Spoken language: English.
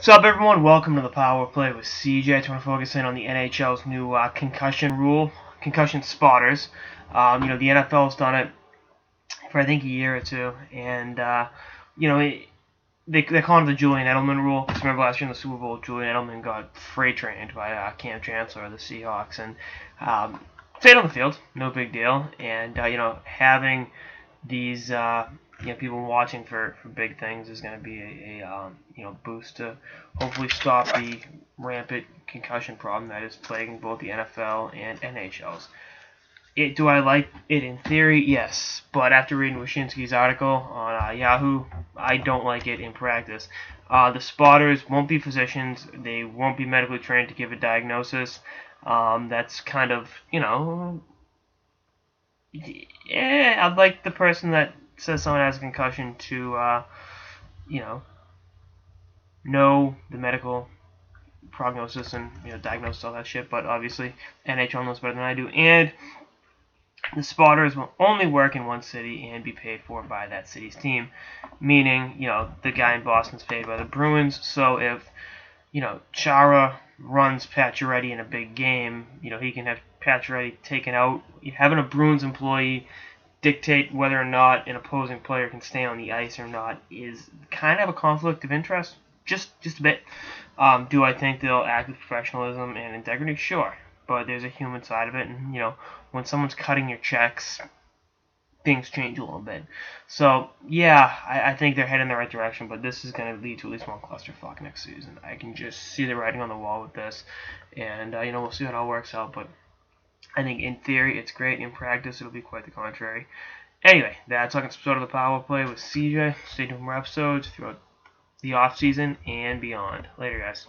What's up, everyone? Welcome to the Power Play with CJ. I just want to focus in on the NHL's new concussion rule, concussion spotters. The NFL's done it for I think a year or two, and they call it the Julian Edelman rule. Because remember last year in the Super Bowl, Julian Edelman got freight trained by Cam Chancellor of the Seahawks, and stayed on the field, no big deal. And having these people watching for big things is going to be a boost to hopefully stop the rampant concussion problem that is plaguing both the NFL and NHLs. Do I like it in theory? Yes, but after reading Wyshynski's article on Yahoo, I don't like it in practice. The spotters won't be physicians; they won't be medically trained to give a diagnosis. That's kind of I'd like the person that says someone has a concussion to, know the medical prognosis and diagnose all that shit. But obviously, NHL knows better than I do, and the spotters will only work in one city and be paid for by that city's team. Meaning, the guy in Boston's paid by the Bruins. So if Chara runs Pacioretty in a big game, he can have Pacioretty taken out. Having a Bruins employee dictate whether or not an opposing player can stay on the ice or not is kind of a conflict of interest, just a bit. Do I think they'll act with professionalism and integrity? Sure, but there's a human side of it, and when someone's cutting your checks, things change a little bit. So yeah, I think they're heading in the right direction, but this is going to lead to at least one clusterfuck next season. I can just see the writing on the wall with this, and we'll see how it all works out, but I think in theory it's great. In practice, it'll be quite the contrary. Anyway, that's our episode of the Power Play with CJ. Stay tuned for more episodes throughout the off season and beyond. Later, guys.